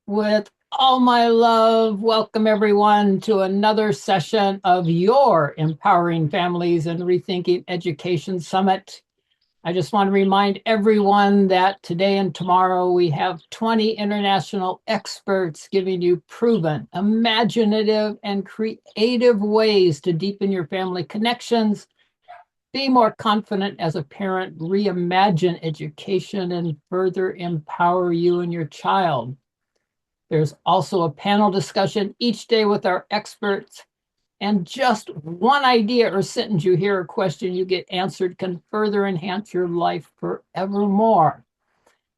With all my love, welcome everyone to another session of your Empowering Families and Rethinking Education Summit. I just want to remind everyone that today and tomorrow we have 20 international experts giving you proven, imaginative, and creative ways to deepen your family connections, be more confident as a parent, reimagine education, and further empower you and your child. There's also a panel discussion each day with our experts. And just one idea or sentence you hear or question you get answered can further enhance your life forevermore.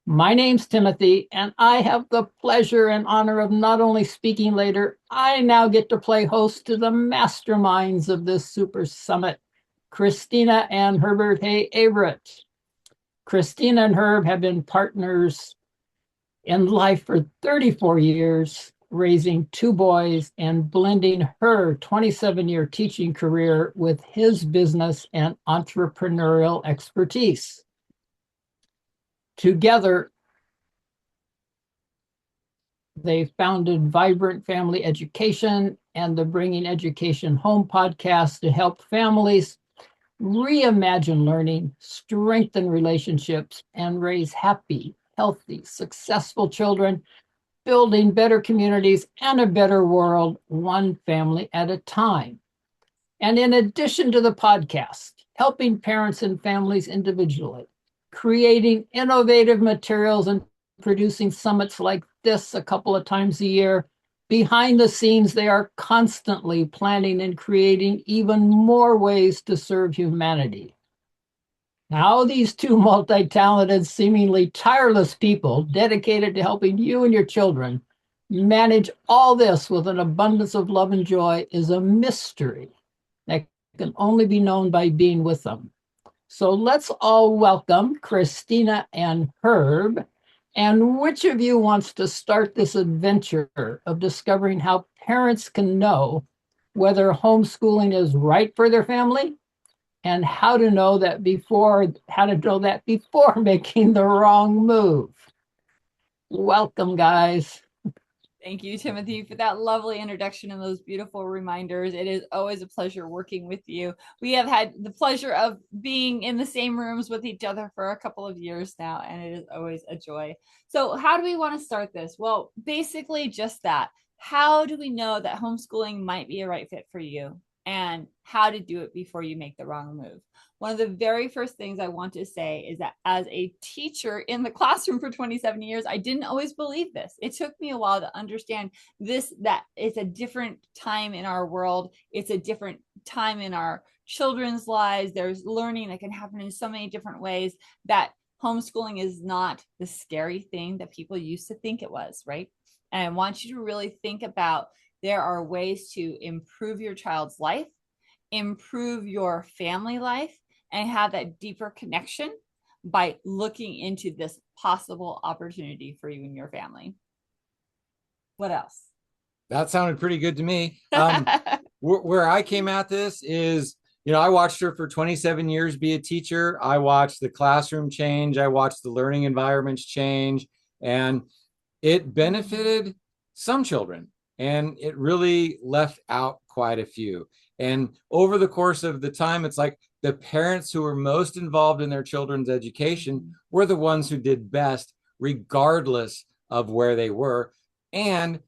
My name's Timothy, and I have the pleasure and honor of not only speaking later, I now get to play host to the masterminds of this super summit, Kristina and Herbert Heagh-Avritt. Kristina and Herb have been partners in life for 34 years, raising two boys and blending her 27-year teaching career with his business and entrepreneurial expertise. Together, they founded Vibrant Family Education and the Bringing Education Home podcast to help families reimagine learning, strengthen relationships, and raise happy, healthy, successful children, building better communities and a better world, one family at a time. And in addition to the podcast, helping parents and families individually, creating innovative materials and producing summits like this a couple of times a year. Behind the scenes, they are constantly planning and creating even more ways to serve humanity. Now, these two multi-talented, seemingly tireless people dedicated to helping you and your children manage all this with an abundance of love and joy is a mystery that can only be known by being with them. So let's all welcome Kristina and Herb. And which of you wants to start this adventure of discovering how parents can know whether homeschooling is right for their family and how to know that before making the wrong move? Welcome, guys. Thank you, Timothy, for that lovely introduction and those beautiful reminders. It is always a pleasure working with you. We have had the pleasure of being in the same rooms with each other for a couple of years now, and it is always a joy. So, how do we want to start this? Well, basically, just that. How do we know that homeschooling might be a right fit for you, and how to do it before you make the wrong move? One of the very first things I want to say is that as a teacher in the classroom for 27 years, I didn't always believe this. It took me a while to understand this, that it's a different time in our world. It's a different time in our children's lives. There's learning that can happen in so many different ways, that homeschooling is not the scary thing that people used to think it was, right? And I want you to really think about, there are ways to improve your child's life, improve your family life, and have that deeper connection by looking into this possible opportunity for you and your family. What else? That sounded pretty good to me. Where I came at this is, I watched her for 27 years be a teacher. I watched the classroom change. I watched the learning environments change, and it benefited some children, and it really left out quite a few. And over the course of the time, it's like the parents who were most involved in their children's education were the ones who did best, regardless of where they were. And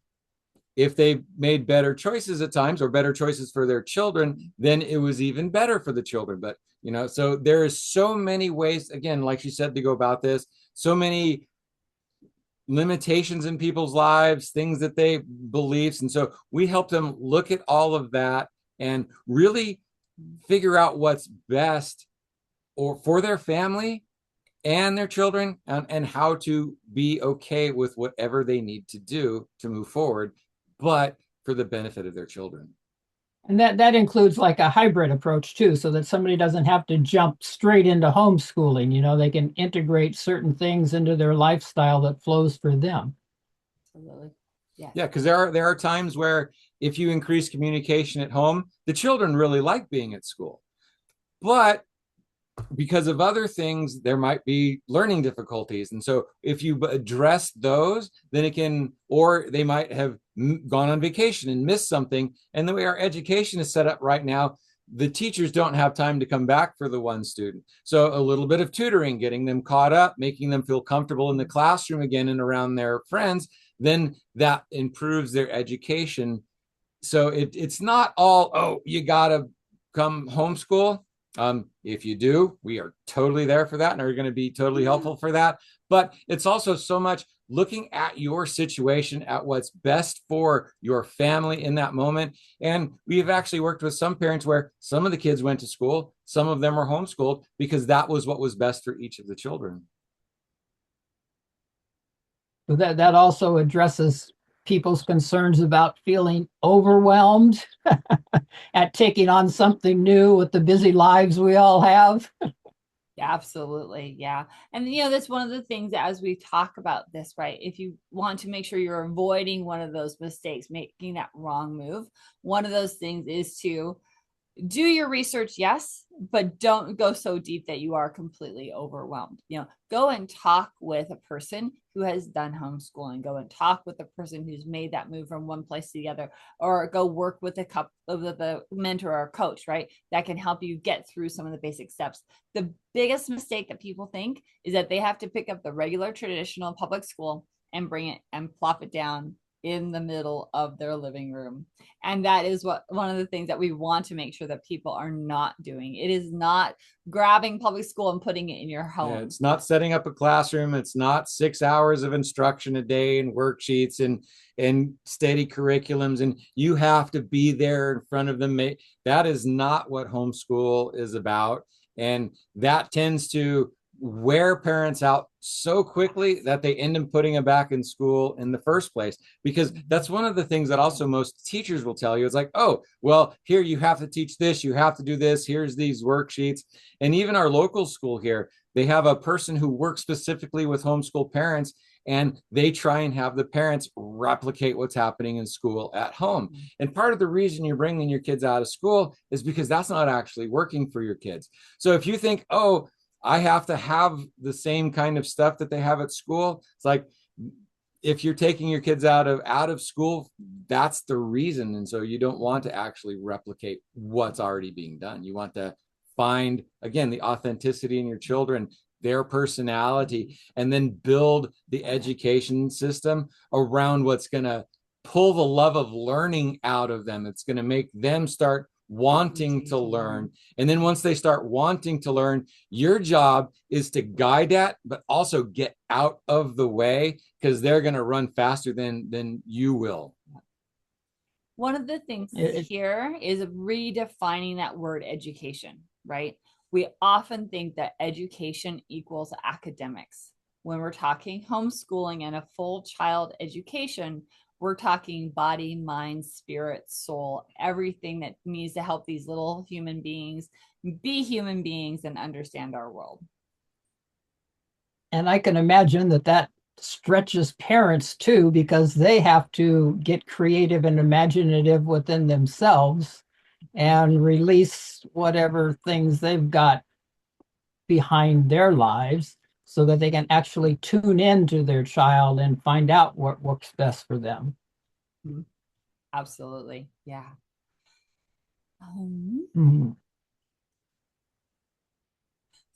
if they made better choices at times, or better choices for their children, then it was even better for the children. But, so there is so many ways, again, like she said, to go about this, so many limitations in people's lives, things that they beliefs. And so we help them look at all of that and really figure out what's best or for their family and their children, and how to be okay with whatever they need to do to move forward, but for the benefit of their children. And that includes like a hybrid approach too, so that somebody doesn't have to jump straight into homeschooling. They can integrate certain things into their lifestyle that flows for them. Absolutely. Yeah, because there are times where if you increase communication at home, the children really like being at school. But because of other things, there might be learning difficulties. And so if you address those, then it can, or they might have gone on vacation and missed something. And the way our education is set up right now, the teachers don't have time to come back for the one student. So a little bit of tutoring, getting them caught up, making them feel comfortable in the classroom again and around their friends, then that improves their education. So it's not all, oh, you got to come homeschool. If you do, we are totally there for that and are going to be totally helpful for that. But it's also so much looking at your situation, at what's best for your family in that moment. And we've actually worked with some parents where some of the kids went to school, some of them were homeschooled because that was what was best for each of the children. So that also addresses people's concerns about feeling overwhelmed at taking on something new with the busy lives we all have. Yeah, absolutely. Yeah. And, that's one of the things that as we talk about this, right? If you want to make sure you're avoiding one of those mistakes, making that wrong move, one of those things is to do your research, yes, but don't go so deep that you are completely overwhelmed. Go and talk with a person who has done homeschooling. Go and talk with a person who's made that move from one place to the other, or go work with the mentor or coach, right? That can help you get through some of the basic steps. The biggest mistake that people think is that they have to pick up the regular traditional public school and bring it and plop it down in the middle of their living room. And that is one of the things that we want to make sure that people are not doing. It is not grabbing public school and putting it in your home. Yeah, it's not setting up a classroom. It's not 6 hours of instruction a day and worksheets and steady curriculums. And you have to be there in front of them. That is not what homeschool is about. And that tends to wear parents out so quickly that they end up putting them back in school in the first place. Because that's one of the things that also most teachers will tell you. It's like, oh, well, here you have to teach this, you have to do this, here's these worksheets. And even our local school here, they have a person who works specifically with homeschool parents, and they try and have the parents replicate what's happening in school at home. And part of the reason you're bringing your kids out of school is because that's not actually working for your kids. So if you think, oh, I have to have the same kind of stuff that they have at school, it's like, if you're taking your kids out of school, that's the reason. And so you don't want to actually replicate what's already being done. You want to find, again, the authenticity in your children, their personality, and then build the education system around what's going to pull the love of learning out of them. It's going to make them start wanting to learn. And then once they start wanting to learn, your job is to guide that, but also get out of the way, because they're going to run faster than you will. One of the things here is redefining that word education, right? We often think that education equals academics. When we're talking homeschooling and a full child education, we're talking body, mind, spirit, soul, everything that needs to help these little human beings be human beings and understand our world. And I can imagine that stretches parents too, because they have to get creative and imaginative within themselves and release whatever things they've got behind their lives so that they can actually tune into their child and find out what works best for them. Absolutely. Yeah.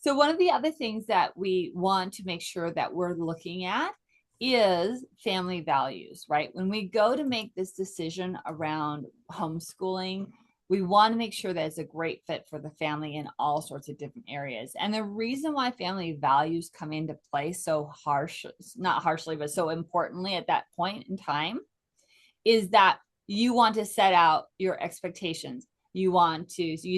So one of the other things that we want to make sure that we're looking at is family values, right? When we go to make this decision around homeschooling, we want to make sure that it's a great fit for the family in all sorts of different areas. And the reason why family values come into play so not harshly, but so importantly at that point in time, is that you want to set out your expectations. You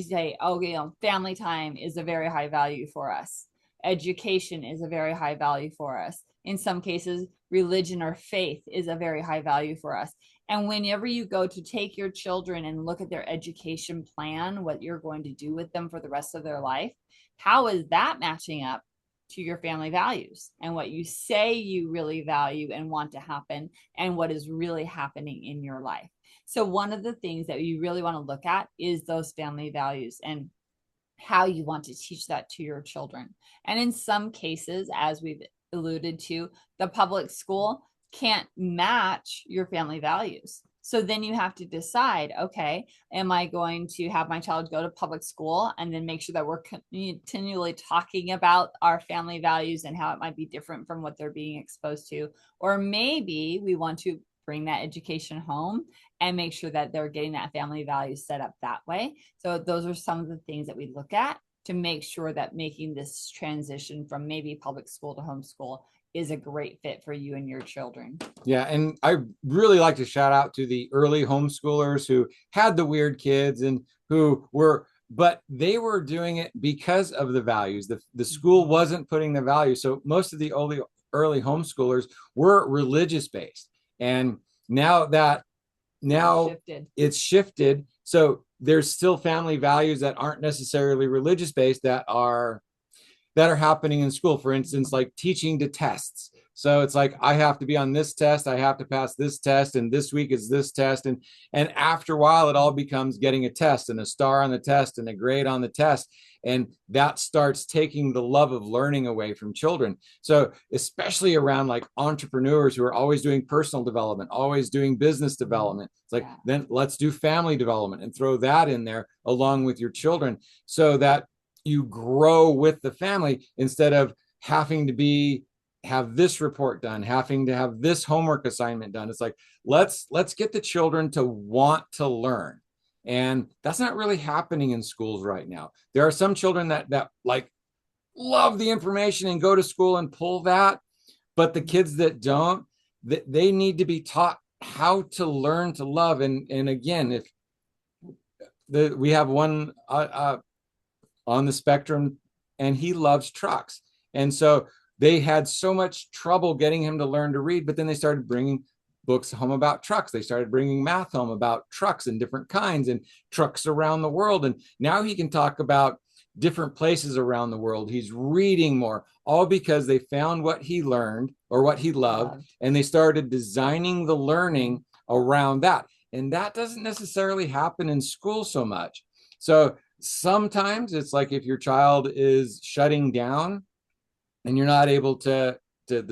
say, oh, family time is a very high value for us. Education is a very high value for us. In some cases, religion or faith is a very high value for us. And whenever you go to take your children and look at their education plan, what you're going to do with them for the rest of their life, how is that matching up to your family values and what you say you really value and want to happen and what is really happening in your life? So one of the things that you really want to look at is those family values. And how you want to teach that to your children. And in some cases, as we've alluded to, the public school can't match your family values. So then you have to decide, okay, am I going to have my child go to public school and then make sure that we're continually talking about our family values and how it might be different from what they're being exposed to? Or maybe we want to bring that education home and make sure that they're getting that family values set up that way. So those are some of the things that we look at to make sure that making this transition from maybe public school to homeschool is a great fit for you and your children. Yeah, and I really like to shout out to the early homeschoolers who had the weird kids and who were, but they were doing it because of the values. The school wasn't putting the value. So most of the early homeschoolers were religious based. And now it's shifted. So there's still family values that aren't necessarily religious based that are happening in school. For instance, like teaching to tests. So it's like, I have to be on this test, I have to pass this test, and this week is this test. And after a while, it all becomes getting a test and a star on the test and a grade on the test. And that starts taking the love of learning away from children. So especially around like entrepreneurs who are always doing personal development, always doing business development. It's like, then let's do family development and throw that in there along with your children so that you grow with the family instead of having to have this report done, having to have this homework assignment done. It's like, let's get the children to want to learn. And that's not really happening in schools right now. There are some children that like love the information and go to school and pull that, but the kids that don't, they need to be taught how to learn to love. And again, if we have one on the spectrum and he loves trucks. And so they had so much trouble getting him to learn to read, but then they started bringing books home about trucks. They started bringing math home about trucks and different kinds and trucks around the world. And now he can talk about different places around the world. He's reading more, all because they found what he learned or what he loved, and they started designing the learning around that. And that doesn't necessarily happen in school so much. So sometimes it's like if your child is shutting down and you're not able the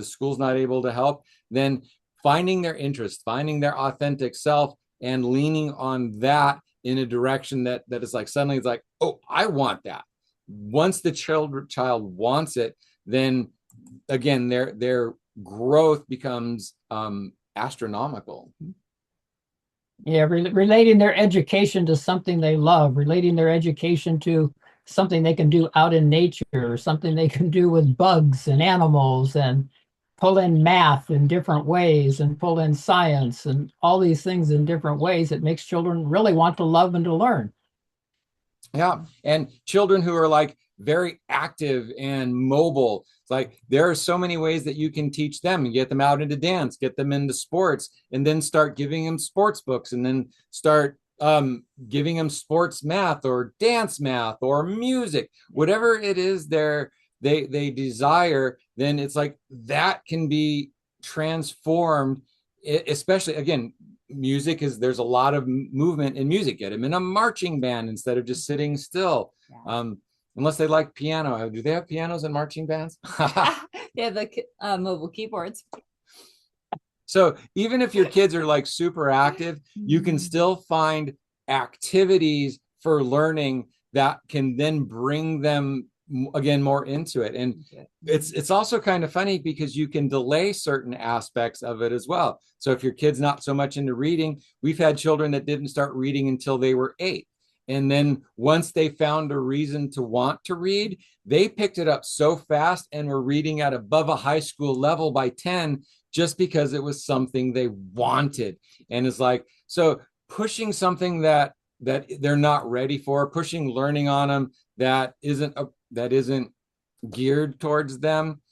school's not able to help, then finding their interest, finding their authentic self and leaning on that in a direction that is like, suddenly it's like, oh, I want that. Once the child wants it, then again, their growth becomes astronomical. Yeah, relating their education to something they love, relating their education to something they can do out in nature, or something they can do with bugs and animals, and pull in math in different ways and pull in science and all these things in different ways. It makes children really want to love and to learn. Yeah, and children who are like very active and mobile, it's like there are so many ways that you can teach them and get them out into dance, get them into sports, and then start giving them sports books, and then start giving them sports math or dance math or music, whatever it is they desire. Then it's like that can be transformed, especially again, music there's a lot of movement in music. Get them in a marching band instead of just sitting still. Unless they like piano. Do they have pianos in marching bands? They have the mobile keyboards. So even if your kids are like super active, you can still find activities for learning that can then bring them again more into it. And it's also kind of funny because you can delay certain aspects of it as well. So if your kid's not so much into reading, we've had children that didn't start reading until they were 8. And then once they found a reason to want to read, they picked it up so fast and were reading at above a high school level by 10, just because it was something they wanted. And it's like, so pushing something that they're not ready for, pushing learning on them that isn't geared towards them,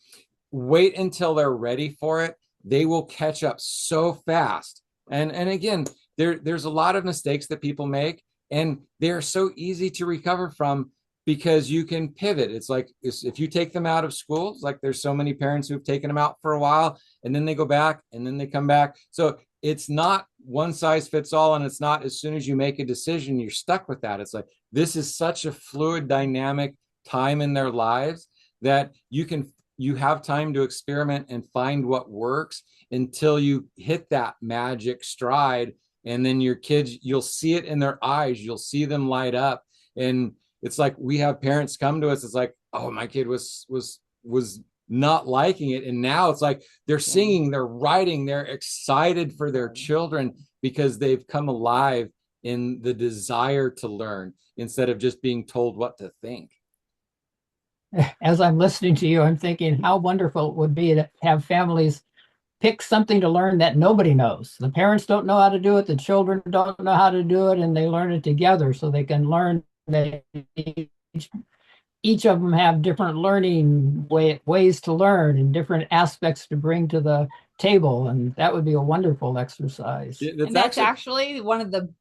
wait until they're ready for it. They will catch up so fast. And again, there's a lot of mistakes that people make, and they're so easy to recover from because you can pivot. It's like if you take them out of school, it's like there's so many parents who've taken them out for a while and then they go back and then they come back. So it's not one size fits all, and it's not as soon as you make a decision, you're stuck with that. It's like, this is such a fluid, dynamic time in their lives that you have time to experiment and find what works until you hit that magic stride. And then your kids, you'll see it in their eyes, you'll see them light up. And it's like, we have parents come to us, it's like, oh, my kid was not liking it, and now it's like they're singing, they're writing, they're excited for their children because they've come alive in the desire to learn instead of just being told what to think. As I'm listening to you, I'm thinking how wonderful it would be to have families pick something to learn that nobody knows. The parents don't know how to do it, the children don't know how to do it, and they learn it together so they can learn that each of them have different learning ways to learn and different aspects to bring to the table. And that would be a wonderful exercise. And that's actually one of the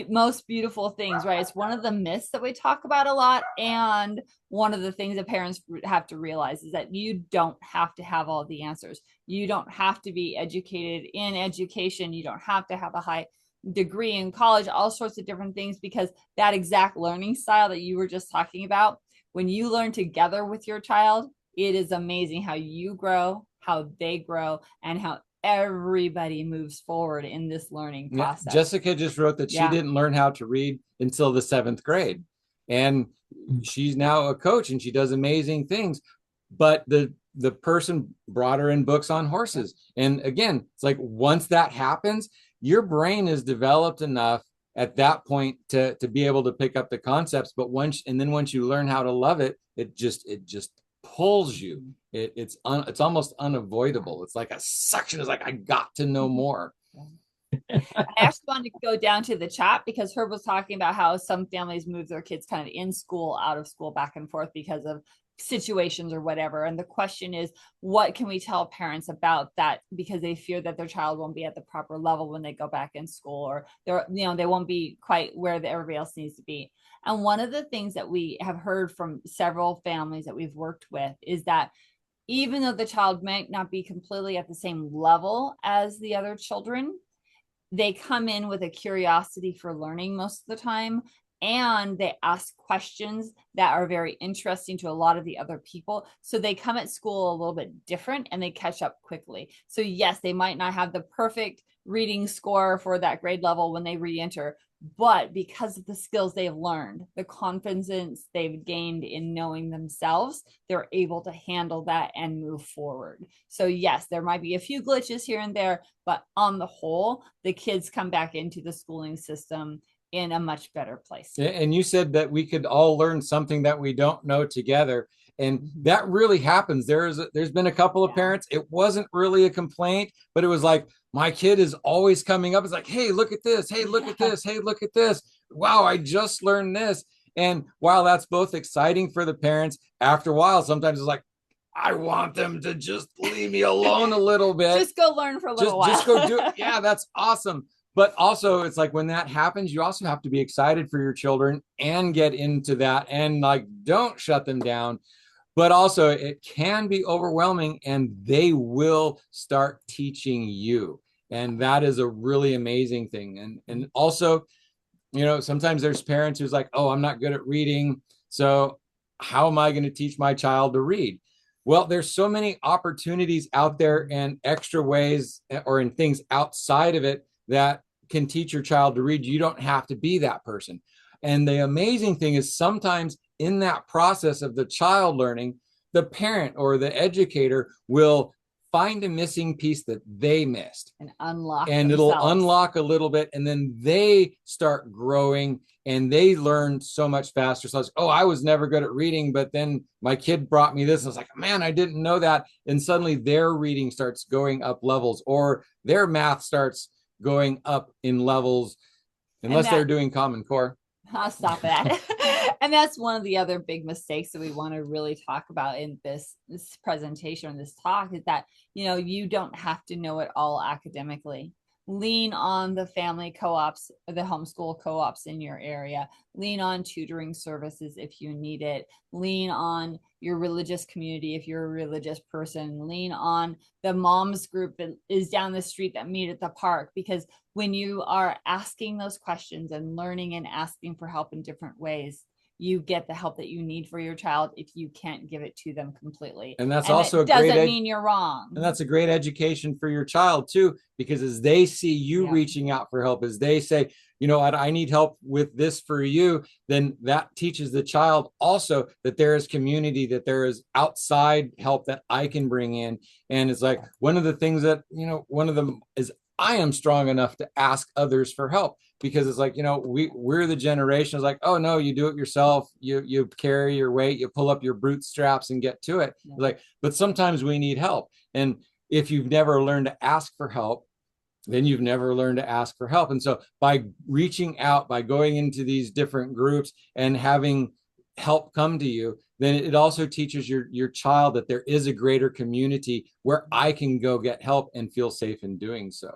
most beautiful things, right? It's one of the myths that we talk about a lot. And one of the things that parents have to realize is that you don't have to have all the answers. You don't have to be educated in education. You don't have to have a high degree in college, all sorts of different things, because that exact learning style that you were just talking about, when you learn together with your child, it is amazing how you grow, how they grow, and how everybody moves forward in this learning process. Yeah, Jessica just wrote that she didn't learn how to read until the 7th grade. And she's now a coach and she does amazing things. But the person brought her in books on horses. And again, it's like, once that happens, your brain is developed enough at that point to be able to pick up the concepts. But once you learn how to love it, it just pulls you. It's almost unavoidable. It's like a suction. It's like, I got to know more. I actually wanted to go down to the chat because Herb was talking about how some families move their kids kind of in school, out of school, back and forth because of situations or whatever. And the question is, what can we tell parents about that, because they fear that their child won't be at the proper level when they go back in school, or they won't be quite where everybody else needs to be. And one of the things that we have heard from several families that we've worked with is that even though the child might not be completely at the same level as the other children, they come in with a curiosity for learning most of the time. And they ask questions that are very interesting to a lot of the other people. So they come at school a little bit different and they catch up quickly. So yes, they might not have the perfect reading score for that grade level when they re-enter, but because of the skills they've learned, the confidence they've gained in knowing themselves, they're able to handle that and move forward. So yes, there might be a few glitches here and there, but on the whole, the kids come back into the schooling system in a much better place. And you said that we could all learn something that we don't know together. And that really happens. There's been a couple of parents, it wasn't really a complaint, but it was like, my kid is always coming up. It's like, hey, look at this. Hey, look at this. Hey, look at this. Wow, I just learned this. And while that's both exciting for the parents, after a while, sometimes it's like, I want them to just leave me alone a little bit. Just go learn for a little while. Just go do it. Yeah, that's awesome. But also, it's like, when that happens, you also have to be excited for your children and get into that and like, don't shut them down. But also, it can be overwhelming and they will start teaching you. And that is a really amazing thing. And also, sometimes there's parents who's like, oh, I'm not good at reading, so how am I going to teach my child to read? Well, there's so many opportunities out there and extra ways or in things outside of it that can teach your child to read. You don't have to be that person. And the amazing thing is, sometimes in that process of the child learning, the parent or the educator will find a missing piece that they missed and unlock, and themselves. It'll unlock a little bit, and then they start growing and they learn so much faster. So I was, I was never good at reading, but then my kid brought me this and I was like, man, I didn't know that. And suddenly their reading starts going up levels, or their math starts going up in levels, unless they're doing Common Core. I'll stop that. And that's one of the other big mistakes that we want to really talk about in this presentation, this talk, is that, you don't have to know it all academically. lean on the family co-ops, the homeschool co-ops in your area. Lean on tutoring services if you need it. Lean on your religious community if you're a religious person. Lean on the moms group that is down the street that meet at the park, because when you are asking those questions and learning and asking for help in different ways, you get the help that you need for your child if you can't give it to them completely. And that's also doesn't mean you're wrong. And that's a great education for your child too, because as they see you reaching out for help, as they say, you know, I need help with this for you, then that teaches the child also that there is community, that there is outside help that I can bring in. And it's like one of the things that, you know, one of them is I am strong enough to ask others for help, because it's like, you know, we're the generation is like, oh no, you do it yourself. You carry your weight, you pull up your bootstraps and get to it. Like, but sometimes we need help. And if you've never learned to ask for help, then you've never learned to ask for help. And so by reaching out, by going into these different groups and having help come to you, then it also teaches your child that there is a greater community where I can go get help and feel safe in doing so.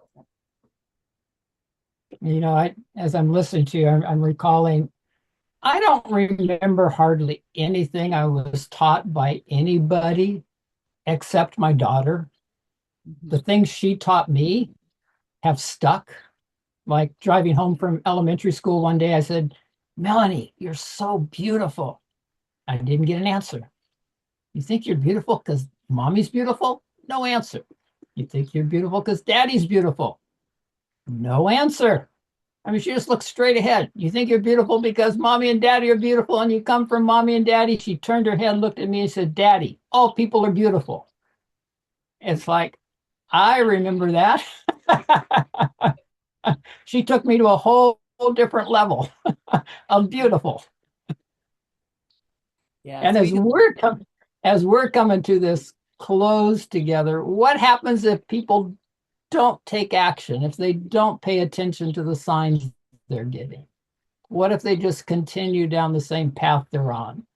You know, as I'm listening to you, I'm recalling, I don't remember hardly anything I was taught by anybody except my daughter. The things she taught me have stuck. Like driving home from elementary school one day, I said, Melanie, you're so beautiful. I didn't get an answer. You think you're beautiful because mommy's beautiful? No answer. You think you're beautiful because daddy's beautiful? No answer. I mean, she just looked straight ahead. You think you're beautiful because mommy and daddy are beautiful and you come from mommy and daddy? She turned her head, looked at me and said, Daddy, all people are beautiful. It's like, I remember that. She took me to a whole different level of beautiful. Yeah. And as we're coming to this close together, what happens if people don't take action, if they don't pay attention to the signs they're getting? What if they just continue down the same path they're on?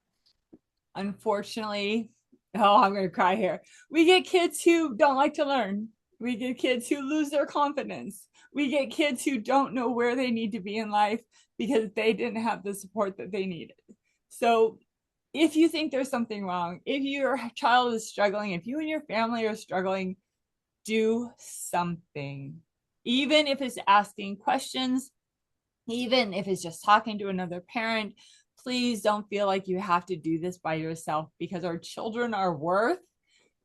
Unfortunately, I'm going to cry here. We get kids who don't like to learn. We get kids who lose their confidence. We get kids who don't know where they need to be in life because they didn't have the support that they needed. So if you think there's something wrong, if your child is struggling, if you and your family are struggling, do something. Even if it's asking questions, even if it's just talking to another parent, please don't feel like you have to do this by yourself, because our children are worth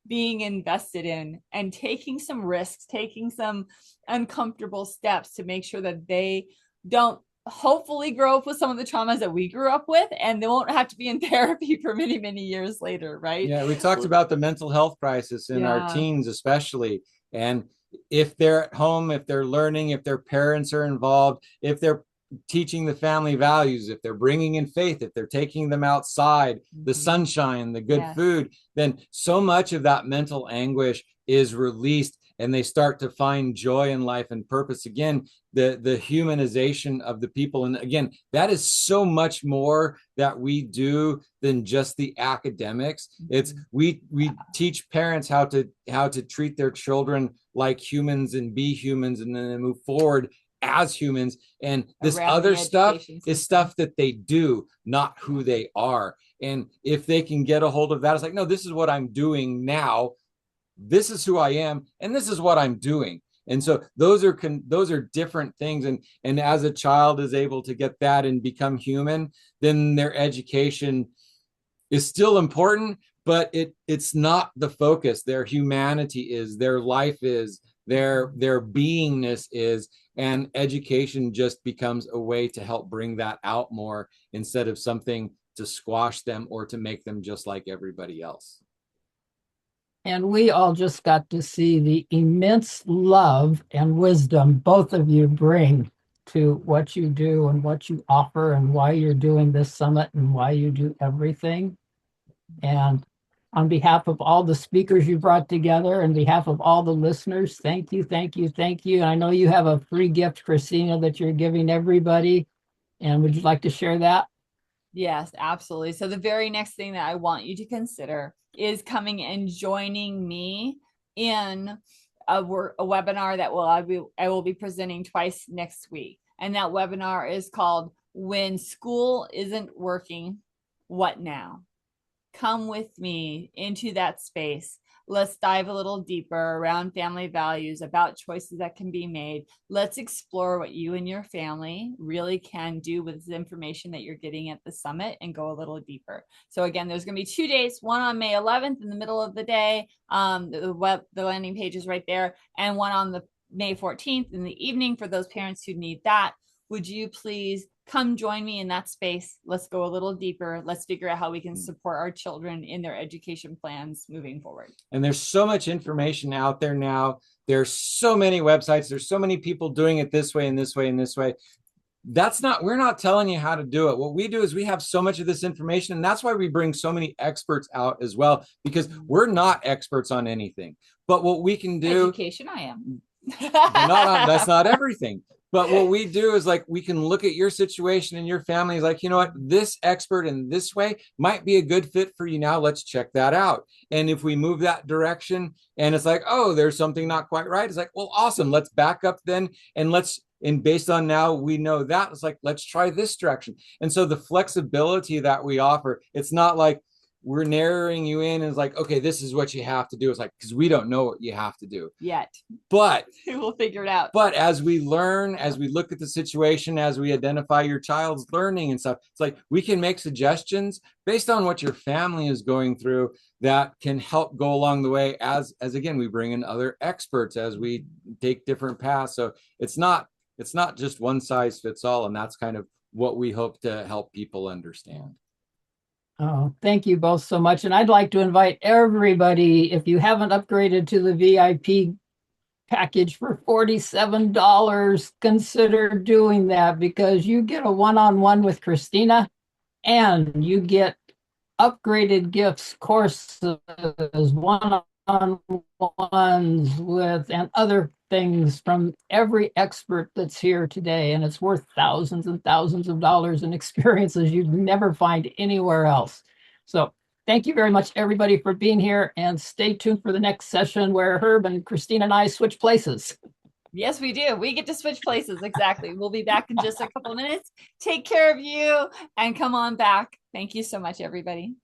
being invested in and taking some risks, taking some uncomfortable steps to make sure that they don't hopefully grow up with some of the traumas that we grew up with, and they won't have to be in therapy for many, many years later, right? Yeah, we talked about the mental health crisis in our teens especially. And if they're at home, if they're learning, if their parents are involved, if they're teaching the family values, if they're bringing in faith, if they're taking them outside, the sunshine, the good food, then so much of that mental anguish is released and they start to find joy in life and purpose. Again, the humanization of the people. And again, that is so much more that we do than just the academics. It's we teach parents how to treat their children like humans and be humans, and then move forward as humans. And this other stuff is stuff that they do, not who they are. And if they can get a hold of that, it's like, no, this is what I'm doing now. This is who I am, and this is what I'm doing. And so those are different things. And as a child is able to get that and become human, then their education is still important, but it's not the focus. Their humanity is, their life is, their beingness is, and education just becomes a way to help bring that out more, instead of something to squash them or to make them just like everybody else. And we all just got to see the immense love and wisdom both of you bring to what you do and what you offer and why you're doing this summit and why you do everything. And on behalf of all the speakers you brought together, and behalf of all the listeners, thank you, thank you, thank you. And I know you have a free gift, Kristina, that you're giving everybody. And would you like to share that? Yes, absolutely. So the very next thing that I want you to consider is coming and joining me in a webinar that I will be presenting twice next week. And that webinar is called When School Isn't Working, What Now? Come with me into that space. Let's dive a little deeper around family values, about choices that can be made. Let's explore what you and your family really can do with the information that you're getting at the summit and go a little deeper. So again, there's going to be 2 days, one on May 11th in the middle of the day. The landing page is right there, and one on the May 14th in the evening for those parents who need that. Would you please come join me in that space? Let's go a little deeper. Let's figure out how we can support our children in their education plans moving forward. And there's so much information out there now. There's so many websites. There's so many people doing it this way and this way and this way. We're not telling you how to do it. What we do is we have so much of this information, and that's why we bring so many experts out as well, because we're not experts on anything. But what we can do— Education, I am. That's not everything. But what we do is like, we can look at your situation and your family is like, you know what, this expert in this way might be a good fit for you now. Let's check that out. And if we move that direction and it's like, oh, there's something not quite right, it's like, well, awesome. Let's back up then. And based on now we know that, it's like, let's try this direction. And so the flexibility that we offer, it's not like we're narrowing you in and it's like, okay, this is what you have to do. It's like, because we don't know what you have to do yet, but we'll figure it out. But as we learn, as we look at the situation, as we identify your child's learning and stuff, it's like we can make suggestions based on what your family is going through that can help go along the way as again, we bring in other experts as we take different paths. So it's not just one size fits all. And that's kind of what we hope to help people understand. Oh, thank you both so much. And I'd like to invite everybody, if you haven't upgraded to the VIP package for $47, consider doing that, because you get a one-on-one with Kristina and you get upgraded gifts, courses, one-on-ones with, and other things from every expert that's here today. And it's worth thousands and thousands of dollars in experiences you'd never find anywhere else. So thank you very much, everybody, for being here, and stay tuned for the next session where Herb and Kristina and I switch places. Yes, we do. We get to switch places. Exactly. We'll be back in just a couple of minutes. Take care of you and come on back. Thank you so much, everybody.